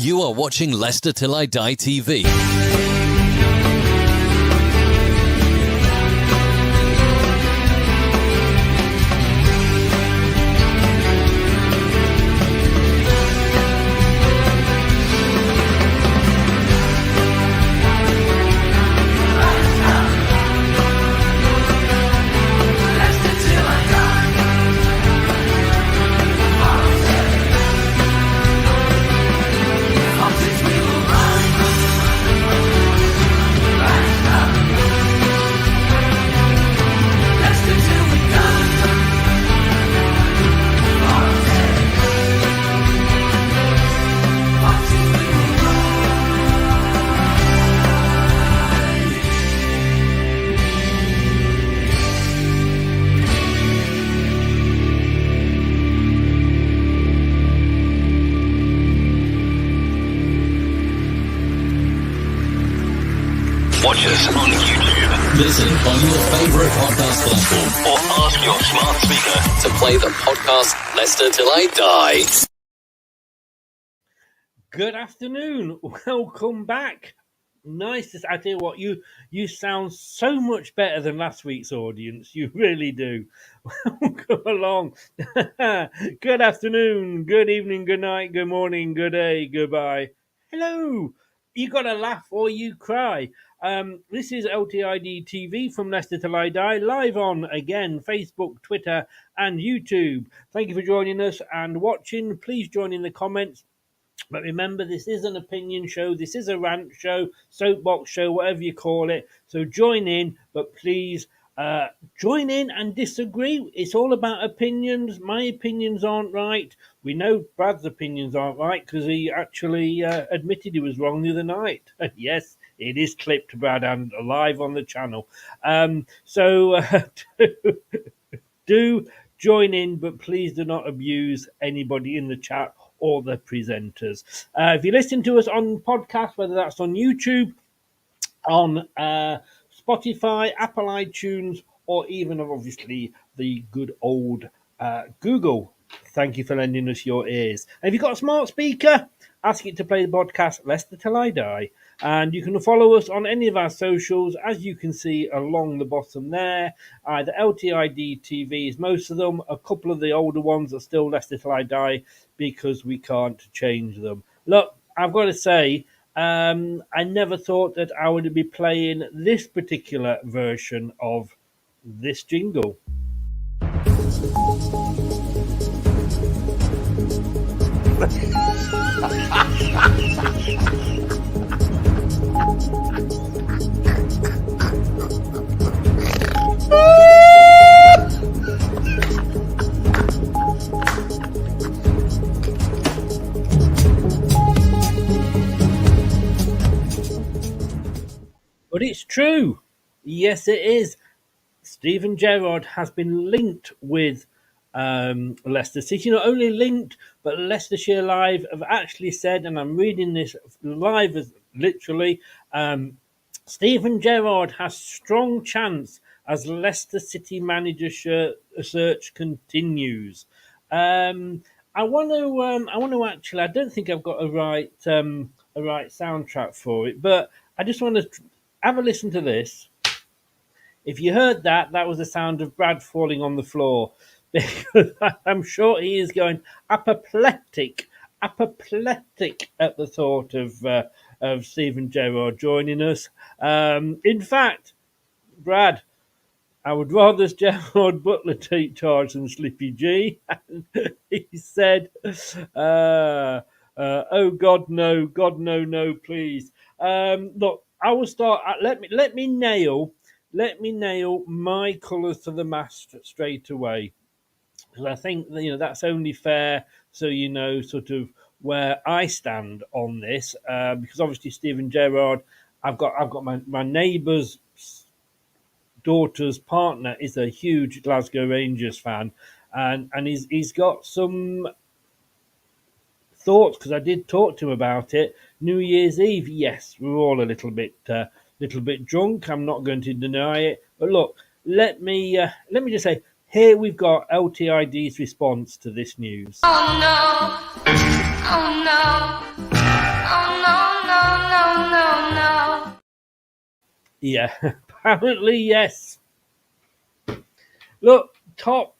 You are watching Leicester Till I Die TV. Watch us on YouTube. Listen on your favourite podcast platform. Or ask your smart speaker To play the podcast Leicester Till I Die. Good afternoon. Welcome back. Nice to I tell you what, you sound so much better than last week's audience. You really do. Welcome along. Good afternoon, good evening, good night, good morning, good day, goodbye. Hello. You got to laugh or you cry. This is LTID TV from Leicester Till I Die, live on, again, Facebook, Twitter and YouTube. Thank you for joining us and watching. Please join in the comments. But remember, this is an opinion show. This is a rant show, soapbox show, whatever you call it. So join in, but please join in and disagree. It's all about opinions. My opinions aren't right. We know Brad's opinions aren't right because he actually admitted he was wrong the other night. Yes, it is clipped, Brad, and live on the channel. So do join in, but please do not abuse anybody in the chat or the presenters. If you listen to us on podcast, whether that's on YouTube, on Spotify, Apple iTunes, or even obviously the good old Google, thank you for lending us your ears. And if you've got a smart speaker, ask it to play the podcast Leicester Till I Die. And you can follow us on any of our socials, as you can see along the bottom there. Either LTID TV is most of them. A couple of the older ones are still Leicester Till I Die because we can't change them. Look, I've got to say, I never thought that I would be playing this particular version of this jingle. But it's true. Yes, it is. Steven Gerrard has been linked with Leicester City. Not only linked, but Leicestershire Live have actually said, and I'm reading this live as literally, Steven Gerrard has strong chance as Leicester City manager search continues. I want to actually. I don't think I've got a right soundtrack for it, but I just want to have a listen to this. If you heard that, that was the sound of Brad falling on the floor, because I'm sure he is going apoplectic at the thought of Steven Gerrard joining us. In fact, Brad, I would rather Gerard Butler take charge than Slippy G. And he said, oh, God, no, please. Look, I will start. Let me nail my colours to the mast straight away, because I think that's only fair. So sort of where I stand on this, because obviously Steven Gerrard, I've got my neighbour's daughter's partner is a huge Glasgow Rangers fan, and he's got some thoughts, because I did talk to him about it. New Year's Eve, yes, we were all a little bit drunk. I'm not going to deny it, but look, let me just say, here we've got LTID's response to this news. Oh no, oh no, Yeah, apparently, yes. Look, Top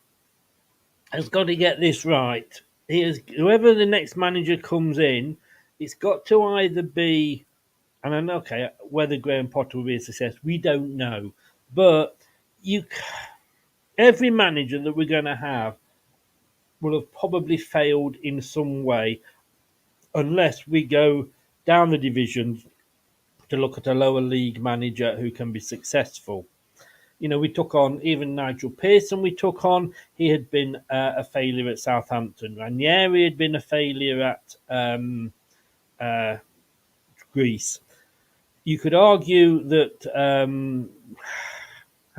has got to get this right. Whoever the next manager comes in, it's got to either be, and I know, okay, whether Graham Potter will be a success, we don't know. But you, every manager that we're going to have will have probably failed in some way, unless we go down the divisions to look at a lower league manager who can be successful. You know, we took on even Nigel Pearson. We took on. He had been a failure at Southampton. Ranieri had been a failure at uh, Greece. You could argue that I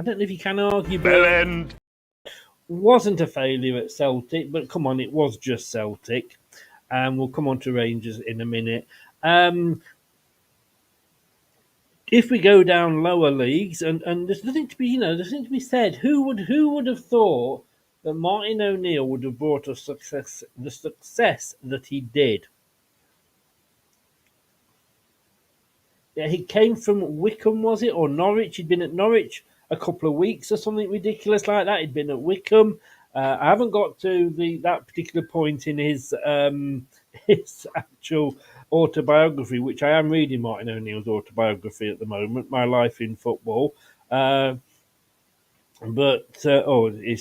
don't know if you can argue, but wasn't a failure at Celtic. But come on, it was just Celtic, and we'll come on to Rangers in a minute. If we go down lower leagues, and there's nothing to be, there's nothing to be said. Who would have thought that Martin O'Neill would have brought us the success that he did? Yeah, he came from Wickham, was it, or Norwich? He'd been at Norwich a couple of weeks or something ridiculous like that. He'd been at Wickham. I haven't got to that particular point in his his actual autobiography, which I am reading Martin O'Neill's autobiography at the moment, My Life in Football. It's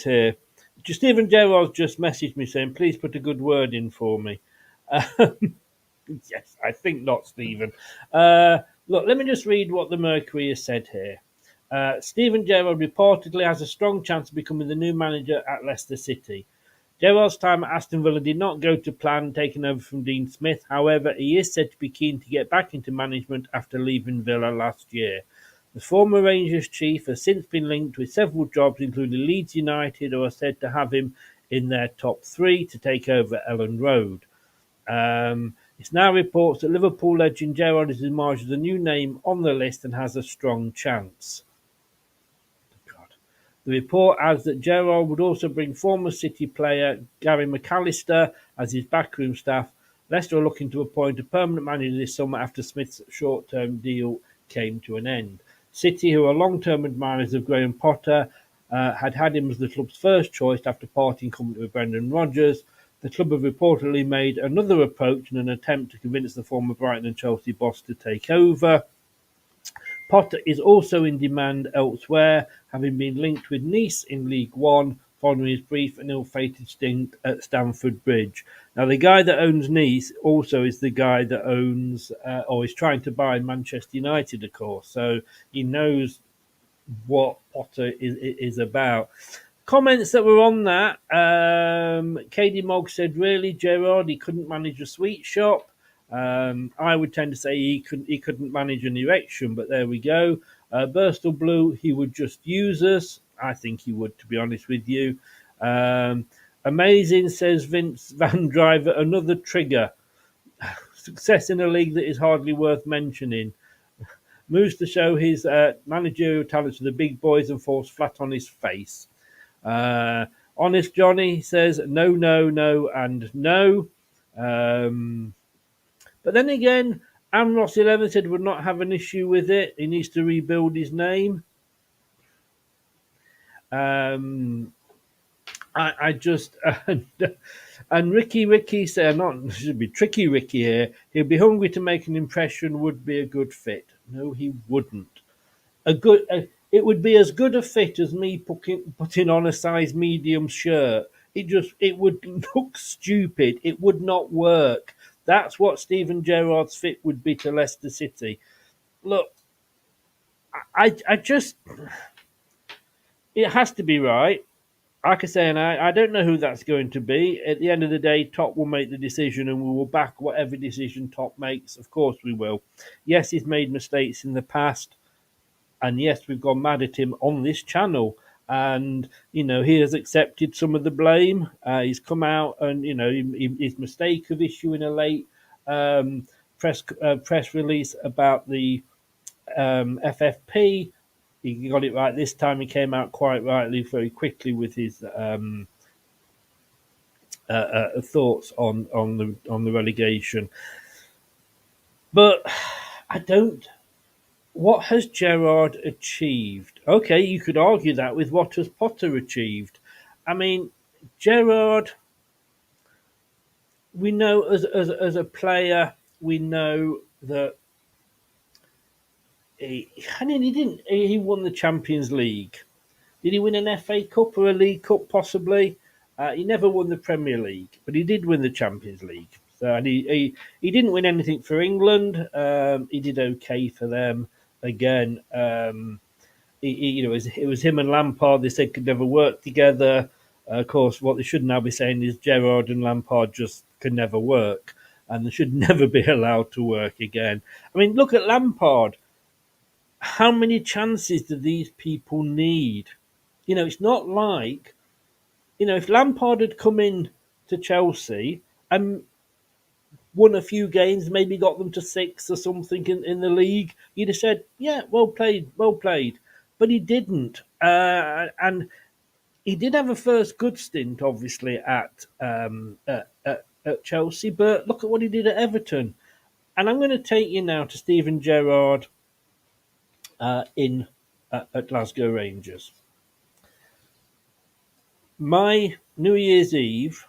here. Stephen Gerrard just messaged me saying, please put a good word in for me. Yes, I think not, Stephen. Look, let me just read what the Mercury has said here. Stephen Gerrard reportedly has a strong chance of becoming the new manager at Leicester City. Gerrard's time at Aston Villa did not go to plan, taking over from Dean Smith. However, he is said to be keen to get back into management after leaving Villa last year. The former Rangers chief has since been linked with several jobs, including Leeds United, who are said to have him in their top three to take over Ellen Road. It's now reports that Liverpool legend Gerrard is emerged as a new name on the list and has a strong chance. God. The report adds that Gerrard would also bring former City player Gary McAllister as his backroom staff. Leicester are looking to appoint a permanent manager this summer after Smith's short-term deal came to an end. City, who are long-term admirers of Graham Potter, had him as the club's first choice after parting company with Brendan Rodgers. The club have reportedly made another approach in an attempt to convince the former Brighton and Chelsea boss to take over. Potter is also in demand elsewhere, having been linked with Nice in League One following his brief and ill-fated stint at Stamford Bridge. Now, the guy that owns Nice also is the guy that owns or is trying to buy Manchester United, of course. So he knows what Potter is about. Comments that were on that. Katey Mogg said, really, Gerrard, he couldn't manage a sweet shop. I would tend to say he couldn't manage an erection, but there we go. Burstle Blue, he would just use us. I think he would, to be honest with you. Amazing, says Vince Van Driver, another trigger. Success in a league that is hardly worth mentioning. Moves to show his managerial talents to the big boys and falls flat on his face. Honest Johnny says no, and no. But then again, Amros 11 said would not have an issue with it. He needs to rebuild his name. I just and Ricky said, not should be Tricky Ricky here. He'll be hungry to make an impression. Would be a good fit. No, he wouldn't. It would be as good a fit as me putting on a size medium shirt. It would look stupid. It would not work. That's what Steven Gerrard's fit would be to Leicester City. Look, I just it has to be right. Like I say, and I don't know who that's going to be. At the end of the day, Top will make the decision, and we will back whatever decision Top makes. Of course, we will. Yes, he's made mistakes in the past. And yes, we've gone mad at him on this channel. And, he has accepted some of the blame. He's come out and, his mistake of issuing a late press release about the FFP. He got it right this time. He came out quite rightly, very quickly with his thoughts on the relegation. But I don't. what has Gerrard achieved? Okay, you could argue that with what has Potter achieved. I mean, Gerrard, we know as a player, we know that he won the Champions League. Did he win an FA Cup or a League Cup? Possibly. He never won the Premier League, but he did win the Champions League. So, and he didn't win anything for England. He did okay for them. Again, it was him and Lampard. They said could never work together. Of course, what they should now be saying is Gerrard and Lampard just could never work, and they should never be allowed to work again. I mean, look at Lampard. How many chances do these people need? It's not like, if Lampard had come in to Chelsea and won a few games, maybe got them to 6 or something in the league, you'd have said, yeah, well played, well played. But he didn't. And he did have a first good stint, obviously, at Chelsea, but look at what he did at Everton. And I'm going to take you now to Steven Gerrard at Glasgow Rangers. My New Year's Eve,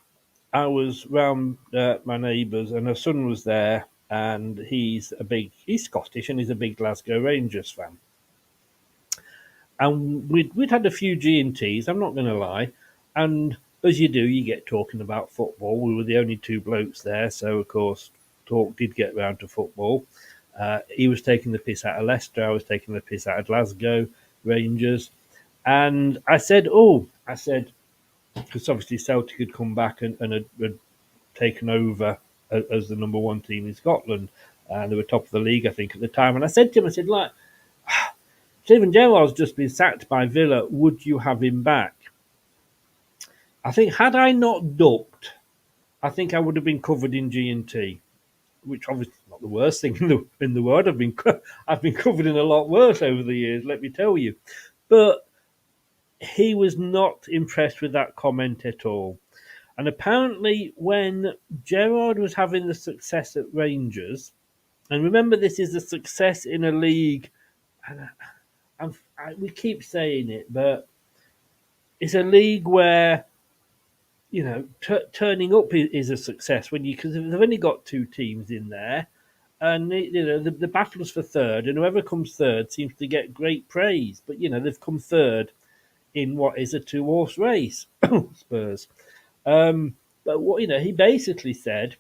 I was round my neighbours, and her son was there, and he's Scottish, and he's a big Glasgow Rangers fan. And we'd had a few G&Ts, I'm not going to lie, and as you do, you get talking about football. We were the only two blokes there, so of course, talk did get round to football. He was taking the piss out of Leicester, I was taking the piss out of Glasgow Rangers, and I said, because obviously Celtic had come back and had taken over as the number one team in Scotland. They were top of the league, I think, at the time. And I said to him, like, Steven Gerrard's just been sacked by Villa. Would you have him back? I think had I not ducked, I think I would have been covered in G&T, which obviously is not the worst thing in the world. I've been covered in a lot worse over the years, let me tell you. But he was not impressed with that comment at all. And apparently when Gerrard was having the success at Rangers, and remember this is a success in a league, and we keep saying it, but it's a league where, turning up is a success because they've only got 2 teams in there, and the battle's for third, and whoever comes third seems to get great praise. But they've come third in what is a 2-horse race, Spurs. But what he basically said,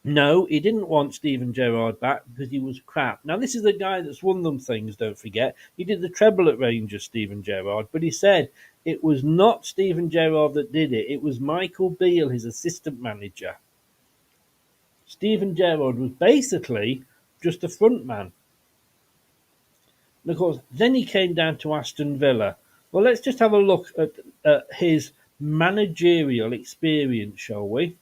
no, he didn't want Steven Gerrard back because he was crap. Now this is the guy that's won them things. Don't forget, he did the treble at Rangers, Steven Gerrard. But he said it was not Steven Gerrard that did it. It was Michael Beale, his assistant manager. Steven Gerrard was basically just a front man. And of course, then he came down to Aston Villa. Well, let's just have a look at his managerial experience, shall we?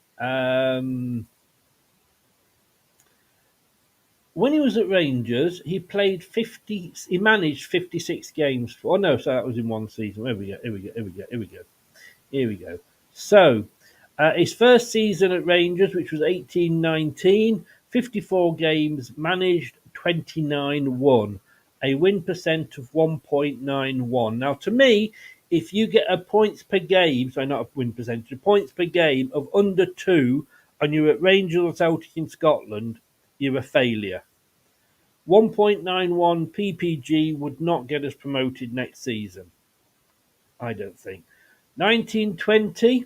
When he was at Rangers, he managed 56 games. So that was in one season. Here we go. So, his first season at Rangers, which was 18-19, 54 games managed, 29 won. A win percent of 1.91. Now, to me, if you get a points per game, so not a win percentage, a points per game of under 2, and you're at Rangers or Celtic in Scotland, you're a failure. 1.91 PPG would not get us promoted next season, I don't think. 1920,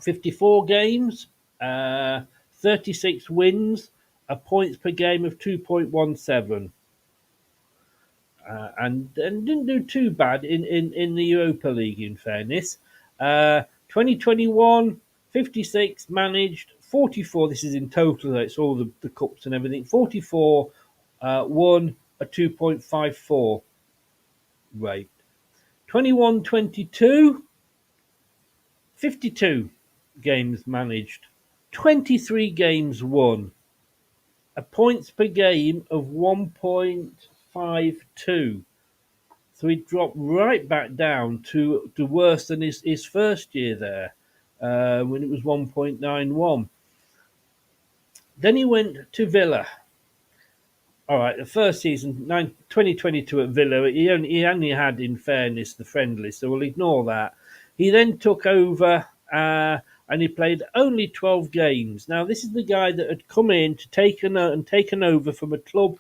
54 games, 36 wins, a points per game of 2.17. And didn't do too bad in the Europa League, in fairness. 2021, 56 managed, 44, this is in total, it's all the cups and everything, 44 won, a 2.54 rate. 21-22, 52 games managed, 23 games won, a points per game of 1.52. So he dropped right back down to worse than his first year there, when it was 1.91. Then he went to Villa. All right, the first season, 2022 at Villa, he only had, in fairness, the friendly, so we'll ignore that. He then took over and he played only 12 games. Now, this is the guy that had come in to taken over from a club,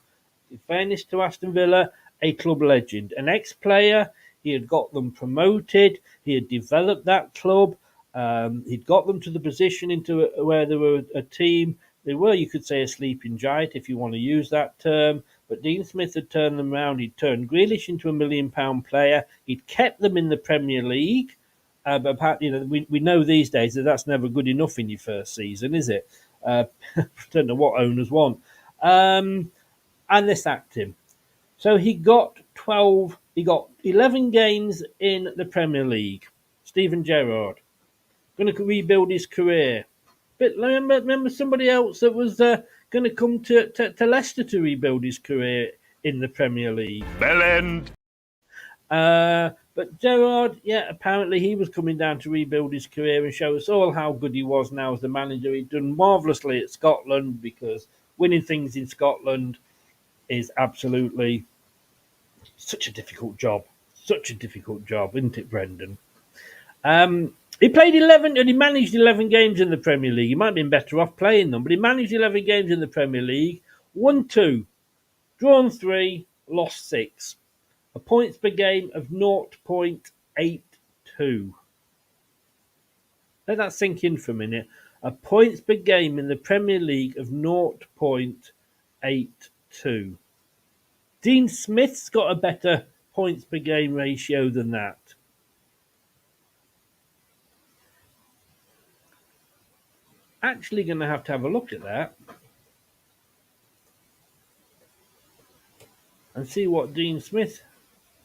in fairness to Aston Villa, a club legend, an ex-player. He had got them promoted. He had developed that club. He'd got them to the position into where they were a team. They were, you could say, a sleeping giant, if you want to use that term. But Dean Smith had turned them around. He'd turned Grealish into £1 million player. He'd kept them in the Premier League. But apparently, we know these days that that's never good enough in your first season, is it? I don't know what owners want. And they sacked him. So he got 11 games in the Premier League. Steven Gerrard. Going to rebuild his career. But remember somebody else that was going to come to Leicester to rebuild his career in the Premier League. Bell end. But Gerrard, yeah, apparently he was coming down to rebuild his career and show us all how good he was now as the manager. He'd done marvellously at Scotland because winning things in Scotland is absolutely such a difficult job. Such a difficult job, isn't it, Brendan? He played 11 and he managed 11 games in the Premier League. He might have been better off playing them, but he managed 11 games in the Premier League. Won 2, drawn 3, lost 6. A points per game of 0.82. Let that sink in for a minute. A points per game in the Premier League of 0.82. Dean Smith's got a better points per game ratio than that. Actually going to have a look at that and see what Dean Smith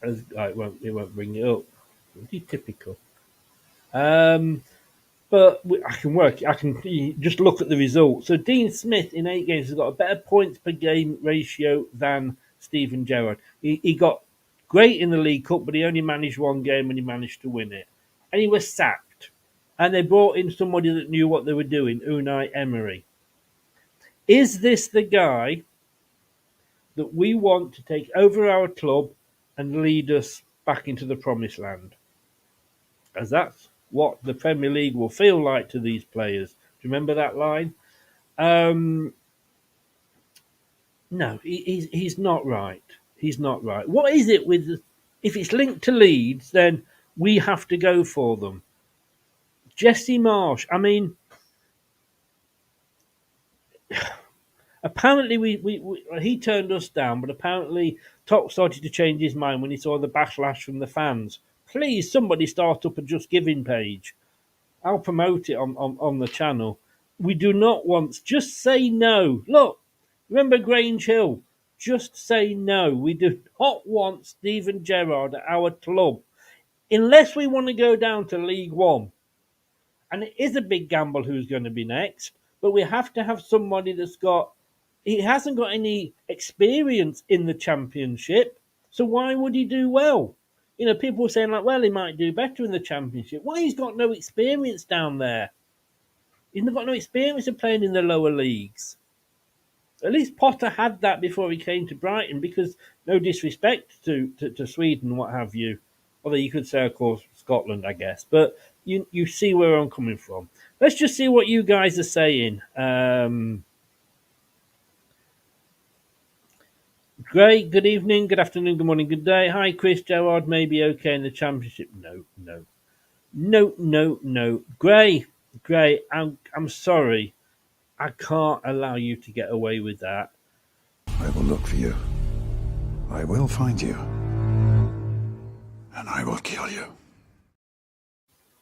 has. It won't bring it up. Pretty typical. But I can just look at the results. So Dean Smith in 8 games has got a better points per game ratio than Steven Gerrard. He got great in the League Cup, but he only managed 1 game and he managed to win it. And he was sacked. And they brought in somebody that knew what they were doing, Unai Emery. Is this the guy that we want to take over our club and lead us back into the promised land? As that's what the Premier League will feel like to these players. Do you remember that line? No, he's not right. He's not right. What is it with... If it's linked to Leeds, then we have to go for them. Jesse Marsh, I mean... Apparently, he turned us down, but apparently Top started to change his mind when he saw the backlash from the fans. Please, somebody start up a Just Giving page. I'll promote it on the channel. We do not want... Just say no. Look, remember Grange Hill? Just say no. We do not want Steven Gerrard at our club. Unless we want to go down to League One. And it is a big gamble who's going to be next. But we have to have somebody that's got... He hasn't got any experience in the Championship. So why would he do well? You know, people were saying, like, well, he might do better in the Championship. Well, he's got no experience down there. He's got no experience of playing in the lower leagues. At least Potter had that before he came to Brighton, because no disrespect to Sweden, what have you. Although you could say, of course, Scotland, I guess. But you see where I'm coming from. Let's just see what you guys are saying. Great, good evening, good afternoon, good morning, good day. Hi, Chris. Gerrard may be okay in the Championship. No. Gray, I'm sorry. I can't allow you to get away with that. I will look for you. I will find you. And I will kill you.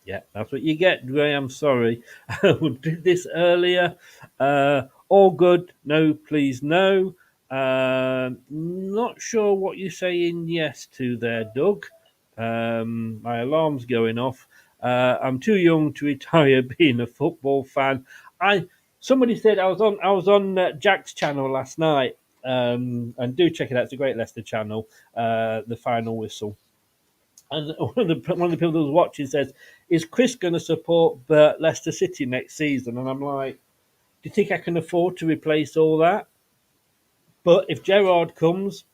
Yeah, that's what you get, Gray. I'm sorry. I did this earlier. All good. No, please, no. Not sure what you're saying yes to there, Doug. My alarm's going off. I'm too young to retire being a football fan. Somebody said I was on Jack's channel last night, and do check it out. It's a great Leicester channel. The Final Whistle. And one of the people that was watching says, "Is Chris going to support Leicester City next season?" And I'm like, "Do you think I can afford to replace all that?" But if Gerrard comes,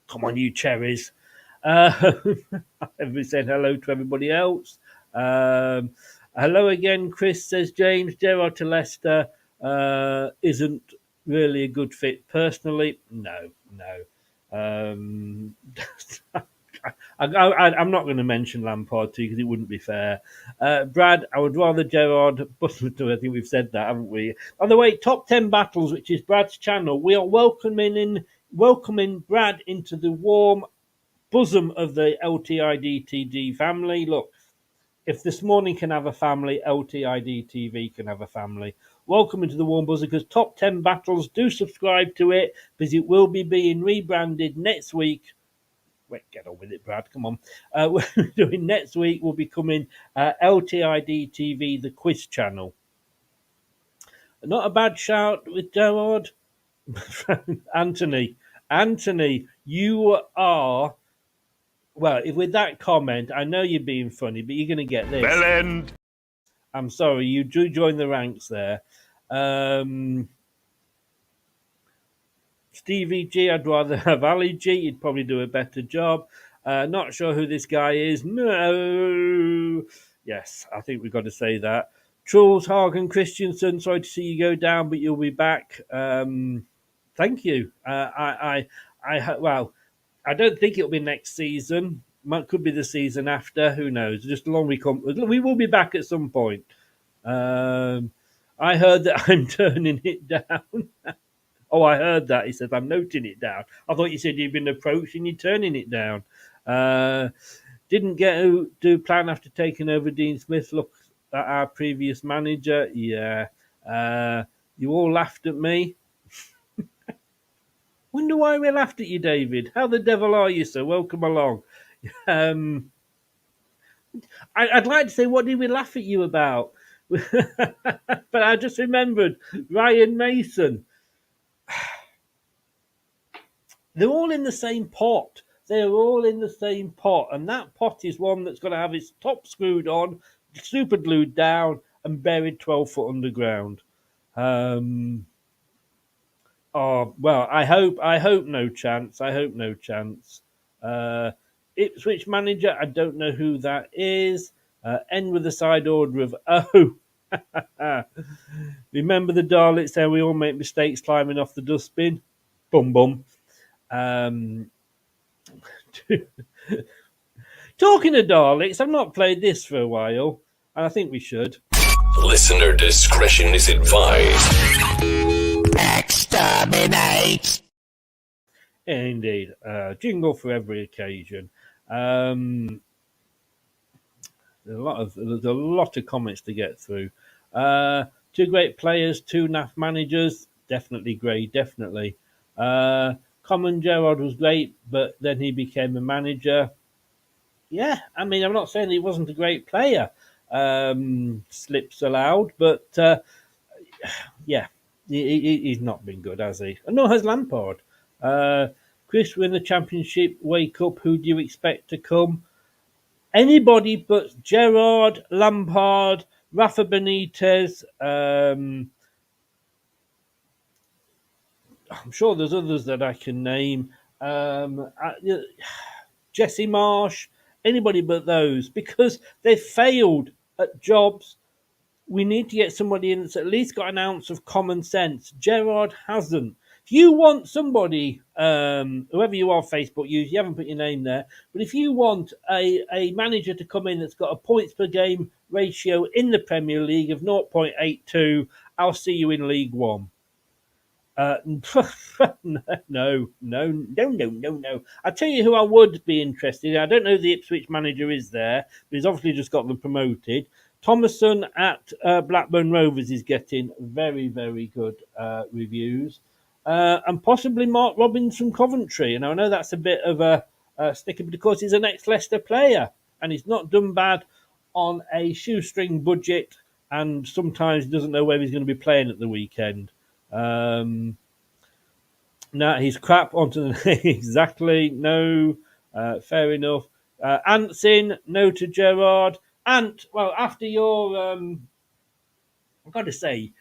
come on, you cherries. Have said hello to everybody else? Hello again, Chris, says James. Gerrard to Leicester isn't really a good fit personally. No. Um, I'm not going to mention Lampard too because it wouldn't be fair. Brad, I would rather Gerrard, but I think we've said that, haven't we? By the way, Top 10 Battles, which is Brad's channel, we are welcoming Brad into the warm bosom of the LTID TD family. Look, if This Morning can have a family, LTID TV can have a family. Welcome into the warm bosom, because Top 10 Battles, do subscribe to it, because it will be being rebranded next week. Wait, get on with it, Brad. Come on. We're doing next week. We'll be coming LTID TV, the quiz channel. Not a bad shout with Gerrard. Anthony, you are. Well, with that comment, I know you're being funny, but you're going to get this. Bell end. I'm sorry, you do join the ranks there. Stevie G, I'd rather have Ali G. He'd probably do a better job. Not sure who this guy is. No. Yes, I think we've got to say that. Truls Hagen Christensen, sorry to see you go down, but you'll be back. Thank you. Well, I don't think it'll be next season. Could be the season after. Who knows? Just along we will be back at some point. I heard that I'm turning it down. Oh, I heard that. He said, I'm noting it down. I thought you said you'd been approached and you're turning it down. Didn't get to plan after taking over Dean Smith. Look at our previous manager. Yeah. You all laughed at me. Wonder why we laughed at you, David. How the devil are you, sir? Welcome along. I'd like to say, what did we laugh at you about? But I just remembered Ryan Mason. They're all in the same pot. They're all in the same pot. And that pot is one that's going to have its top screwed on, super glued down, and buried 12 foot underground. Oh, well, I hope no chance. I hope no chance. Ipswich manager, I don't know who that is. End with a side order of oh. Remember the Daleks there? We all make mistakes climbing off the dustbin. Bum bum. Talking of Daleks, I've not played this for a while, and I think we should. Listener discretion is advised. Exterminate! Indeed. Jingle for every occasion. There's a lot of comments to get through. Two great players, two naff managers. Definitely Gray, definitely. Common Gerrard was great, but then he became a manager. Yeah, I mean, I'm not saying he wasn't a great player. Slips allowed, but yeah, he's not been good, has he? And nor has Lampard. Chris, we're in the Championship. Wake up. Who do you expect to come? Anybody but Gerrard, Lampard, Rafa Benitez. I'm sure there's others that I can name. Jesse Marsh. Anybody but those, because they've failed at jobs. We need to get somebody in that's at least got an ounce of common sense. Gerrard hasn't. If you want somebody, whoever you are, Facebook users, you haven't put your name there, but if you want a manager to come in that's got a points per game ratio in the Premier League of 0.82, I'll see you in League One. No. I'll tell you who I would be interested in. I don't know who the Ipswich manager is there, but he's obviously just got them promoted. Thomason at Blackburn Rovers is getting very, very good reviews. And possibly Mark Robbins from Coventry. And I know that's a bit of a sticker because he's an ex-Leicester player and he's not done bad on a shoestring budget and sometimes doesn't know where he's going to be playing at the weekend. No, he's crap onto the exactly. No, fair enough. Ant's no to Gerrard. Ant, well, after your, I've got to say,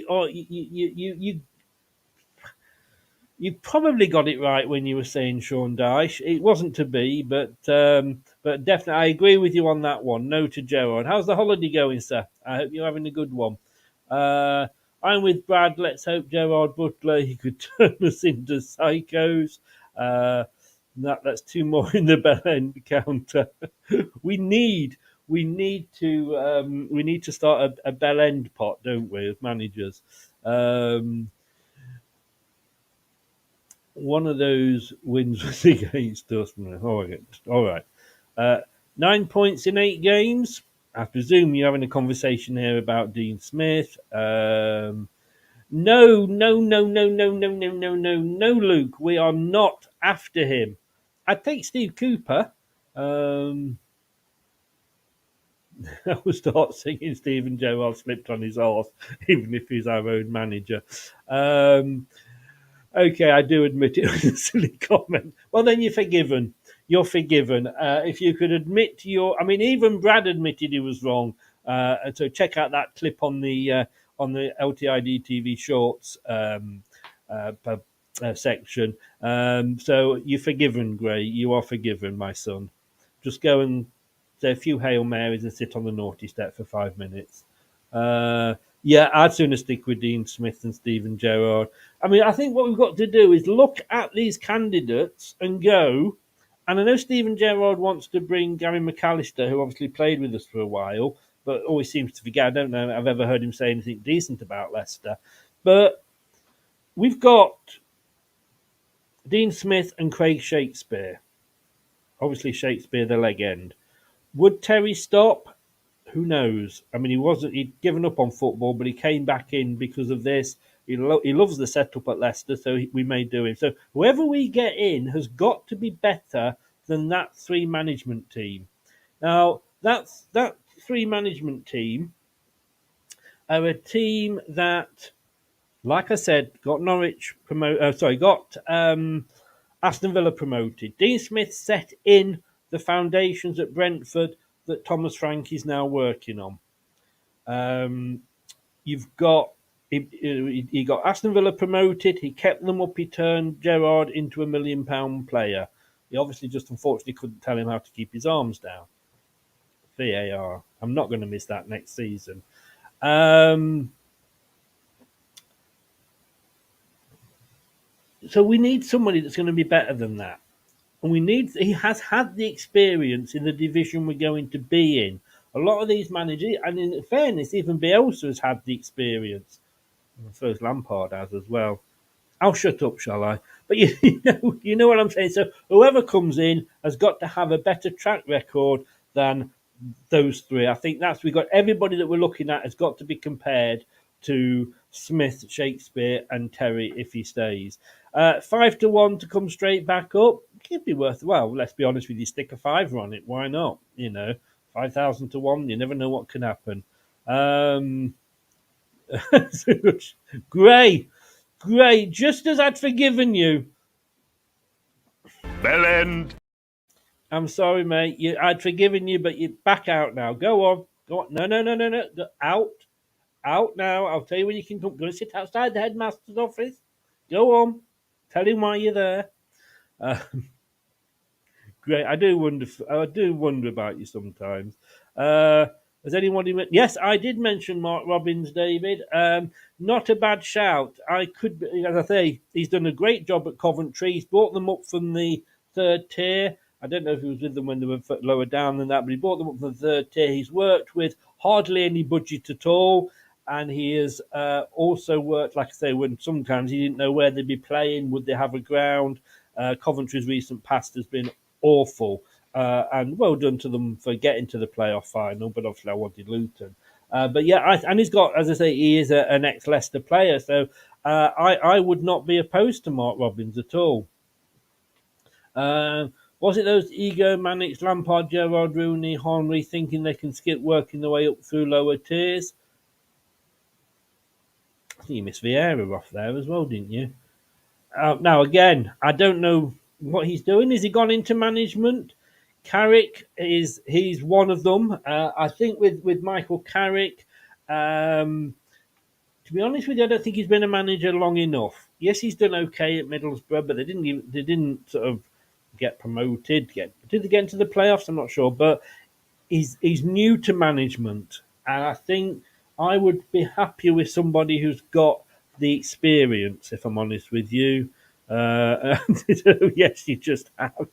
oh, you You probably got it right when you were saying Sean Dyche. It wasn't to be, but definitely I agree with you on that one. No to Gerrard. How's the holiday going, sir? I hope you're having a good one. I'm with Brad. Let's hope Gerrard Butler he could turn us into psychos. That's two more in the bell end counter. we need to start a bell end pot, don't we, as managers? One of those wins was against us. All right. 9 points in 8 games. I presume you're having a conversation here about Dean Smith. No, Luke. We are not after him. I'd take Steve Cooper. I will start singing Steven Gerrard slipped on his arse, even if he's our own manager. Okay, I do admit it was a silly comment. Well, then you're forgiven. You're forgiven. If you could admit even Brad admitted he was wrong. So check out that clip on the LTID TV Shorts section. So you're forgiven, Gray. You are forgiven, my son. Just go and say a few Hail Marys and sit on the naughty step for 5 minutes. Yeah, I'd sooner stick with Dean Smith and Steven Gerrard. I think what we've got to do is look at these candidates and go. And I know Steven Gerrard wants to bring Gary McAllister, who obviously played with us for a while, but always seems to forget. I don't know if I've ever heard him say anything decent about Leicester. But we've got Dean Smith and Craig Shakespeare. Obviously, Shakespeare, the leg end. Would Terry stop? Who knows? He'd given up on football, but he came back in because of this. He loves the setup at Leicester, so we may do him. So whoever we get in has got to be better than that 3 management team. Now, that 3 management team are a team that, like I said, got Aston Villa promoted. Dean Smith set in the foundations at Brentford that Thomas Frank is now working on. You've got he got Aston Villa promoted. He kept them up. He turned Gerrard into a £1 million player. He obviously just unfortunately couldn't tell him how to keep his arms down. VAR. I'm not going to miss that next season. So we need somebody that's going to be better than that. And he has had the experience in the division we're going to be in. A lot of these managers, and in fairness, even Bielsa has had the experience. I suppose Lampard has as well. I'll shut up, shall I? But you know what I'm saying. So whoever comes in has got to have a better track record than those 3. I think we've got everybody that we're looking at has got to be compared to Smith, Shakespeare, and Terry if he stays. 5-1 to come straight back up. It'd be worthwhile. Let's be honest with you. Stick a 5 on it. Why not? 5,000 to 1. You never know what can happen. Gray. Just as I'd forgiven you. Bell end. I'm sorry, mate. I'd forgiven you, but you're back out now. Go on. No. Out now. I'll tell you when you can come. Go and sit outside the headmaster's office. Go on. Tell him why you're there. Great. I do wonder about you sometimes. Has anyone? Yes, I did mention Mark Robbins, David. Not a bad shout. As I say, he's done a great job at Coventry. He's brought them up from the 3rd tier. I don't know if he was with them when they were lower down than that, but he brought them up from the 3rd tier. He's worked with hardly any budget at all. And he has also worked, like I say, when sometimes he didn't know where they'd be playing. Would they have a ground? Coventry's recent past has been awful. And well done to them for getting to the playoff final. But obviously I wanted Luton. But yeah, and he's got, as I say, he is an ex-Leicester player. So I would not be opposed to Mark Robbins at all. Was it those egomaniacs, Lampard, Gerrard, Rooney, Henry, thinking they can skip working their way up through lower tiers? I think you missed Vieira off there as well, didn't you? Now, again, I don't know what he's doing. Has he gone into management? Carrick he's one of them. I think with Michael Carrick, to be honest with you, I don't think he's been a manager long enough. yes, he's done okay at Middlesbrough, but they didn't sort of get promoted. Did they get into the playoffs? I'm not sure, but he's new to management, and I think I would be happier with somebody who's got the experience. If I'm honest with you, yes, you just have.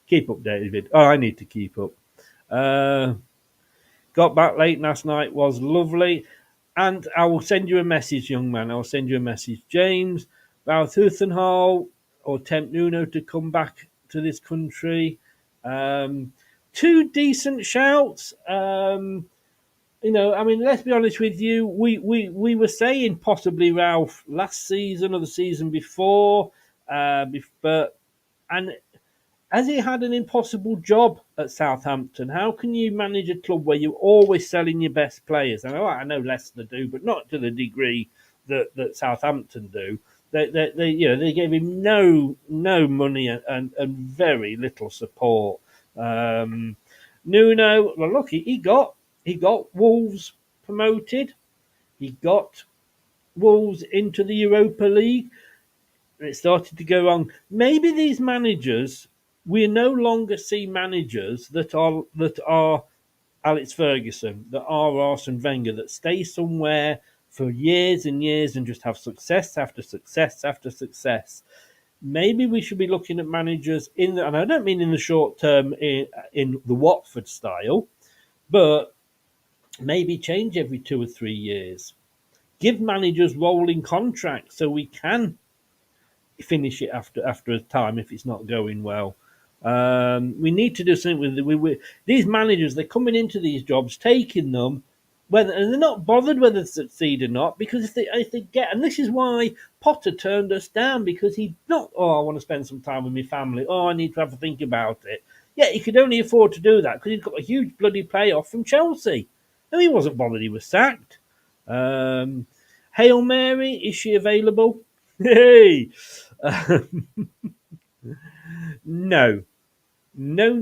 Keep up, David. Oh, I need to keep up. Uh, got back late last night. Was lovely. And I will send you a message, young man. I'll send you a message. James, Hall or tempt Nuno to come back to this country. Two decent shouts. I mean, let's be honest with you. We were saying possibly Ralph last season or the season before, but and has he had an impossible job at Southampton? How can you manage a club where you're always selling your best players? I know Leicester do, but not to the degree that Southampton do. They gave him no money and very little support. Nuno, well, look, he got Wolves promoted. He got Wolves into the Europa League. It started to go wrong. Maybe these managers, we no longer see managers that are Alex Ferguson, that are Arsene Wenger, that stay somewhere for years and years and just have success after success after success. Maybe we should be looking at managers and I don't mean in the short term in the Watford style, but maybe change every 2 or 3 years. Give managers rolling contracts so we can finish it after a time if it's not going well. We need to do something with these managers. They're coming into these jobs, taking them, and they're not bothered whether they succeed or not, because if they get, and this is why Potter turned us down, because he's not. Oh, I want to spend some time with my family. Oh, I need to have a think about it. Yeah, he could only afford to do that because he's got a huge bloody payoff from Chelsea. No, he wasn't bothered. He was sacked. Hail Mary, is she available? Hey, no. No.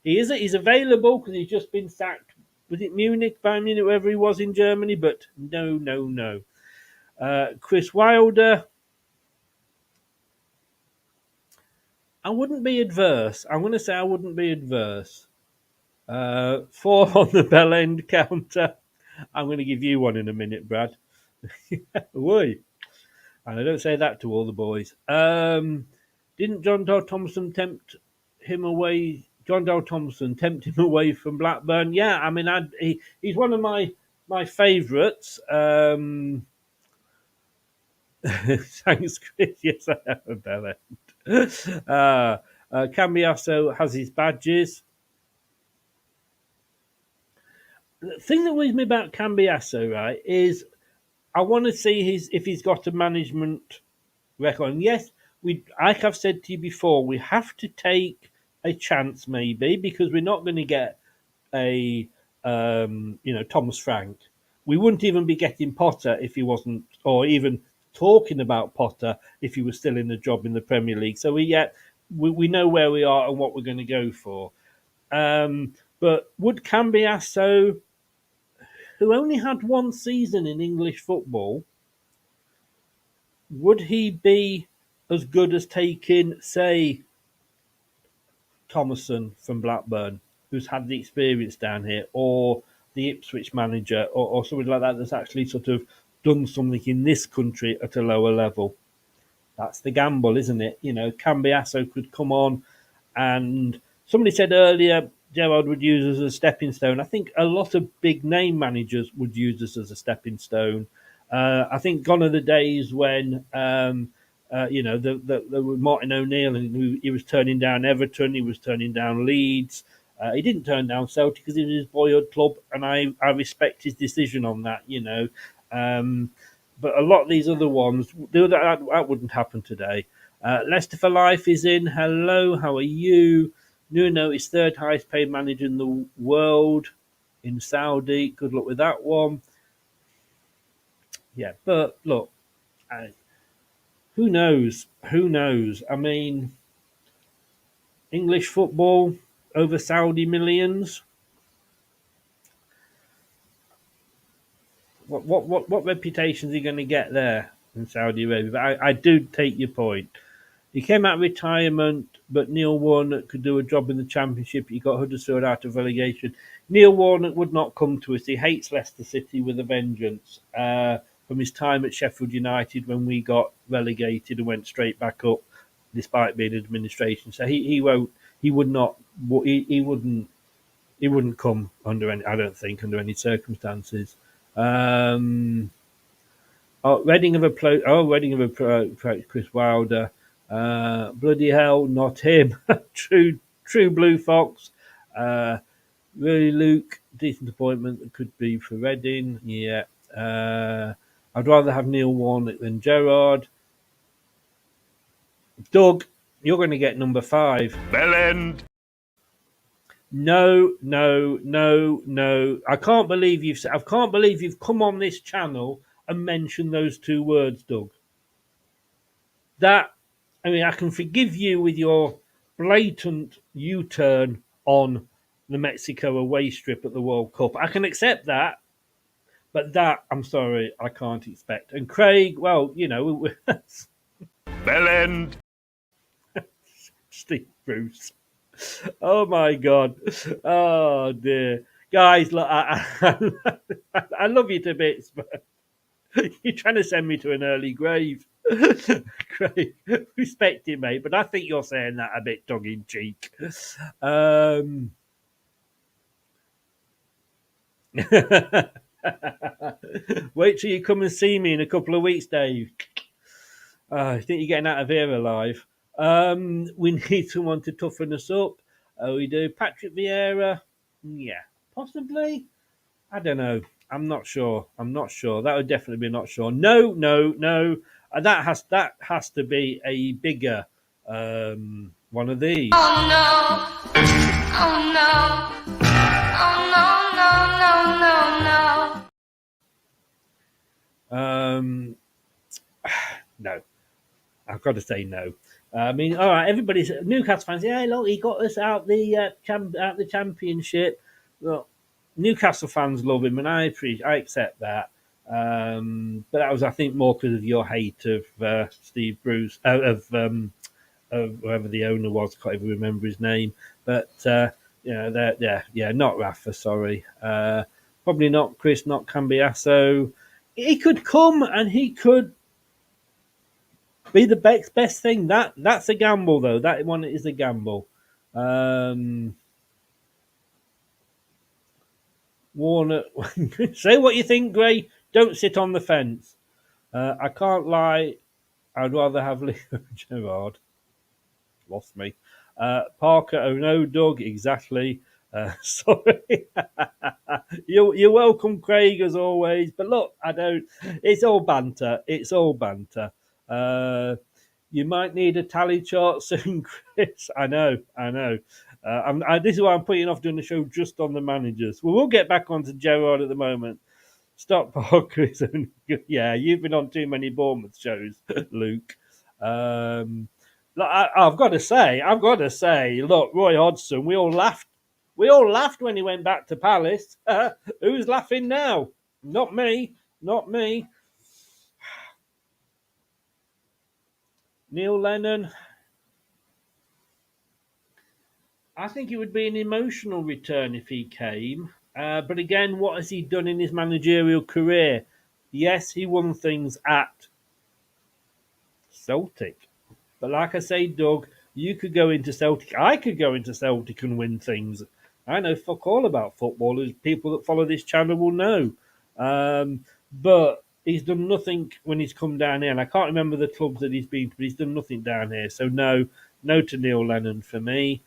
He's available because he's just been sacked. Was it Munich, Bayern Munich, wherever he was in Germany? But no. Chris Wilder, I wouldn't be adverse. I'm going to say I wouldn't be adverse. 4 on the bell end counter. I'm going to give you one in a minute, Brad. Why? And I don't say that to all the boys. Didn't John Dale Thompson tempt him away? John Dale Thompson tempt him away from Blackburn? Yeah, I mean, he's one of my favourites. Thanks, Chris. Yes, I have a bell end. Cambiasso has his badges. The thing that worries me about Cambiasso, right, is I want to see if he's got a management record. And yes, like I've said to you before, we have to take a chance maybe because we're not going to get a Thomas Frank. We wouldn't even be getting Potter if he wasn't, or even talking about Potter if he was still in the job in the Premier League. So we know where we are and what we're going to go for. But would Cambiasso, who only had one season in English football, would he be as good as taking, say, Thomason from Blackburn, who's had the experience down here, or the Ipswich manager, or somebody like that that's actually sort of done something in this country at a lower level? That's the gamble, isn't it? Cambiasso could come on, and somebody said earlier Gerrard would use us as a stepping stone. I think a lot of big name managers would use us as a stepping stone. I think gone are the days when the Martin O'Neill, and he was turning down Everton, he was turning down Leeds. He didn't turn down Celtic because it was his boyhood club, and I respect his decision on that. But a lot of these other ones, that wouldn't happen today. Leicester for Life is in. Hello, how are you? Nuno is third highest paid manager in the world in Saudi. Good luck with that one. Yeah, but look, who knows? I mean, English football over Saudi millions. What reputation is he going to get there in Saudi Arabia? But I do take your point. He came out of retirement, but Neil Warnock could do a job in the Championship. He got Huddersfield out of relegation. Neil Warnock would not come to us. He hates Leicester City with a vengeance. From his time at Sheffield United when we got relegated and went straight back up, despite being administration. So he wouldn't come under any. I don't think under any circumstances. Reading have approached Chris Wilder. Bloody hell, not him. True Blue Fox. Really, Luke, decent appointment that could be for Reading. Yeah. I'd rather have Neil Warnock than Gerrard. Doug, you're going to get number 5. Bell end. No. I can't believe you've come on this channel and mentioned those 2 words, Doug. I can forgive you with your blatant U-turn on the Mexico away strip at the World Cup. I can accept that, but that, I'm sorry, I can't expect. And Craig, well, Bell end. Steve Bruce. Oh my God. Oh dear. Guys, look, I love you to bits, but you're trying to send me to an early grave. Craig, respect it, mate, but I think you're saying that a bit tongue in cheek. Wait till you come and see me in a couple of weeks, Dave. I think you're getting out of here alive. We need someone to toughen us up. We do. Patrick Vieira, yeah, possibly. I don't know. I'm not sure. That would definitely be not sure. No. That has to be a bigger one of these. Oh no! Oh no! Oh no! No. I've got to say no. All right. Everybody's Newcastle fans. Yeah, look, he got us out the Championship. Look, Newcastle fans love him, and I accept that. But that was, I think, more because of your hate of Steve Bruce, of whoever the owner was. Can't even remember his name. But not Rafa. Sorry, probably not Chris, not Cambiasso. He could come and he could be the best thing. That's a gamble, though. That one is a gamble. Warner, say what you think, Gray. Don't sit on the fence. I can't lie. I'd rather have Leo Gerrard. Lost me. Parker, oh no, Doug, exactly. Sorry. You're welcome, Craig, as always. But look, I don't. It's all banter. You might need a tally chart soon, Chris. I know. This is why I'm putting off doing the show just on the managers. We'll get back onto Gerrard at the moment. Stop Parker is only good. Yeah, you've been on too many Bournemouth shows, Luke. I've got to say, look, Roy Hodgson, we all laughed when he went back to Palace. Who's laughing now? Not me. Neil Lennon. I think it would be an emotional return if he came. But again, what has he done in his managerial career? Yes, he won things at Celtic. But like I say, Doug, you could go into Celtic. I could go into Celtic and win things. I know fuck all about football, as people that follow this channel will know. But he's done nothing when he's come down here. And I can't remember the clubs that he's been to, but he's done nothing down here. So no to Neil Lennon for me.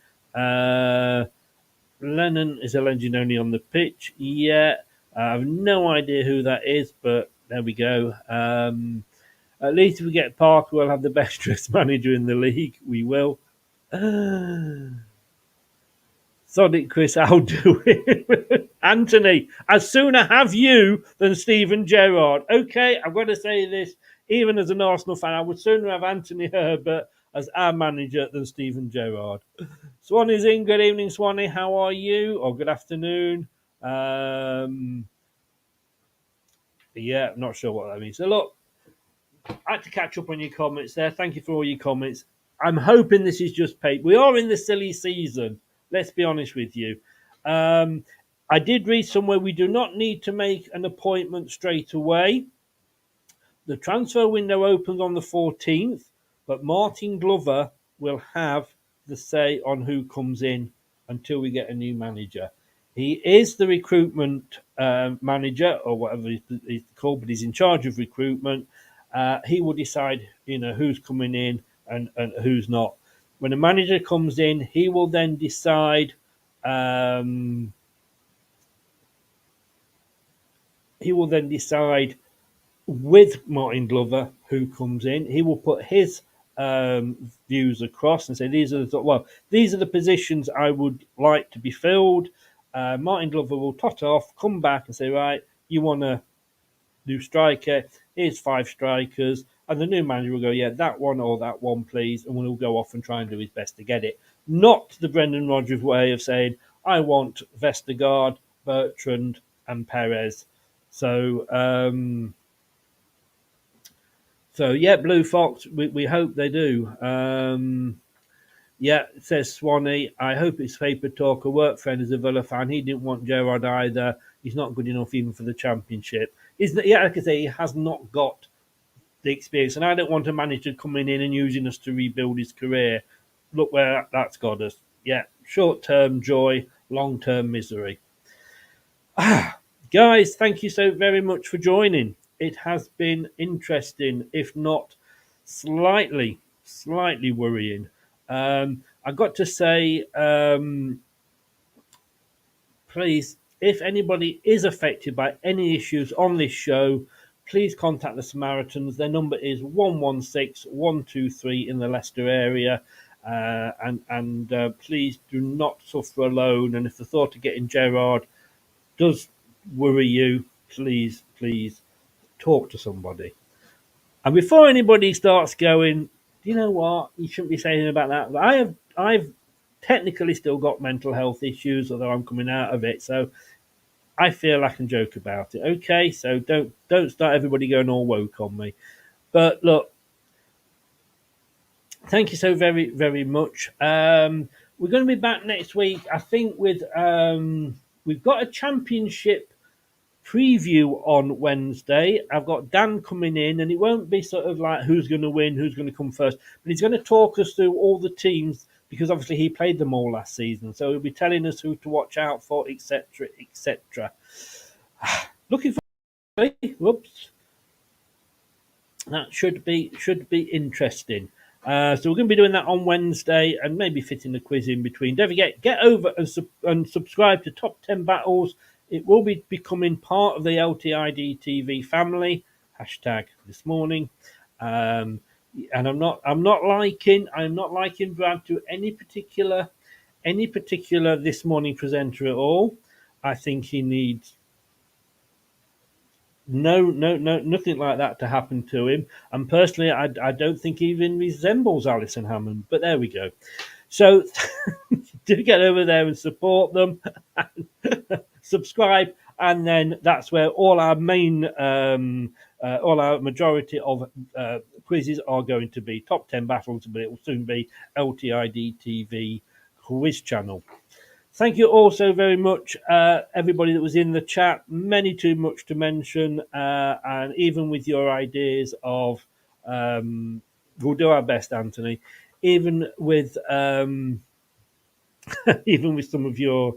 Lennon is a legend only on the pitch. Yeah, I have no idea who that is, but there we go. At least if we get Parker, we'll have the best dressed manager in the league. We will. Sonic Chris, I'll do it. Anthony, I'd sooner have you than Steven Gerrard. Okay, I've got to say this. Even as an Arsenal fan, I would sooner have Anthony Herbert as our manager than Steven Gerrard. Swanee's in. Good evening, Swanee. How are you? Or good afternoon. Yeah, I'm not sure what that means. So look, I had to catch up on your comments there. Thank you for all your comments. I'm hoping this is just paid. We are in the silly season. Let's be honest with you. I did read somewhere we do not need to make an appointment straight away. The transfer window opens on the 14th, but Martin Glover will have the say on who comes in until we get a new manager. He is the recruitment manager, or whatever he's called, but he's in charge of recruitment. He will decide, who's coming in and who's not. When a manager comes in, he will then decide. He will then decide with Martin Glover who comes in. He will put his views across and say these are the positions I would like to be filled. Martin Glover will tot off, come back and say, right, you want a new striker? Here's 5 strikers, and the new manager will go, yeah, that one or that one, please, and we'll go off and try and do his best to get it. Not the Brendan Rodgers way of saying I want Vestergaard, Bertrand, and Perez. So yeah, Blue Fox, we hope they do. Yeah, it says Swanee. I hope it's paper talk. A work friend is a Villa fan. He didn't want Gerrard either. He's not good enough even for the Championship. Yeah, like I say, he has not got the experience, and I don't want a manager coming in and using us to rebuild his career. Look where that's got us. Yeah, short-term joy, long-term misery. Guys, thank you so very much for joining. It has been interesting, if not slightly worrying. I got to say, please, if anybody is affected by any issues on this show, please contact the Samaritans. Their number is 116123 in the Leicester area. And please do not suffer alone. And if the thought of getting Gerrard does worry you, please talk to somebody. And before anybody starts going, you know what, you shouldn't be saying about that. But I've technically still got mental health issues, although I'm coming out of it. So I feel I can joke about it. Okay, so don't start everybody going all woke on me. But look, thank you so very, very much. We're going to be back next week, I think, with we've got a championship preview on Wednesday. I've got Dan coming in, and it won't be sort of like who's going to win, who's going to come first, but he's going to talk us through all the teams because obviously he played them all last season. So he'll be telling us who to watch out for, etc., etc. Looking for whoops. That should be interesting. So we're going to be doing that on Wednesday and maybe fitting the quiz in between. Don't forget, get over and subscribe to Top 10 Battles. It will be becoming part of the LTID TV family. Hashtag this morning. And I'm not liking Brad to any particular this morning presenter at all. I think he needs no, nothing like that to happen to him. And personally, I don't think he even resembles Alison Hammond. But there we go. So do get over there and support them, subscribe, and then that's where all our majority of quizzes are going to be. Top 10 battles, but it will soon be LTID TV quiz channel. Thank you all so very much, everybody that was in the chat. Many too much to mention, and even with your ideas of, we'll do our best, Anthony. Even with even with some of your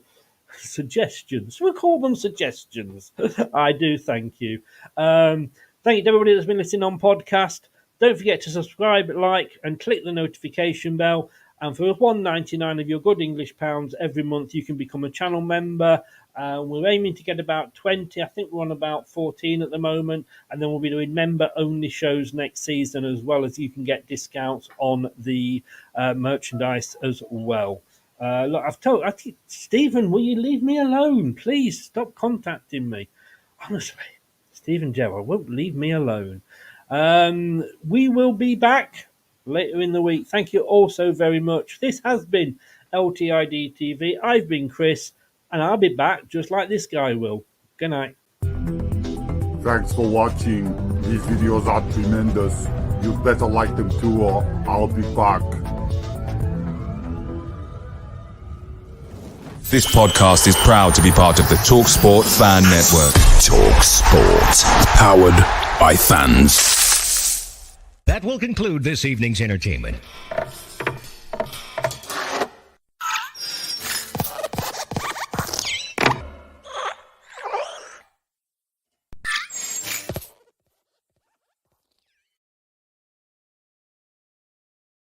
suggestions, we'll call them suggestions. I do thank you. Thank you to everybody that's been listening on podcast. Don't forget to subscribe, like, and click the notification bell. And for $1.99 of your good English pounds every month, you can become a channel member. We're aiming to get about 20. I think we're on about 14 at the moment. And then we'll be doing member-only shows next season, as well as you can get discounts on the merchandise as well. Look, I think, Stephen, will you leave me alone? Please stop contacting me. Honestly, Stephen Gerrard won't leave me alone. We will be back later in the week. Thank you all so very much. This has been LTID TV. I've been Chris, and I'll be back just like this guy will. Good night. Thanks for watching. These videos are tremendous. You better like them too, or I'll be back. This podcast is proud to be part of the TalkSport Fan Network. TalkSport. Powered by fans. That will conclude this evening's entertainment.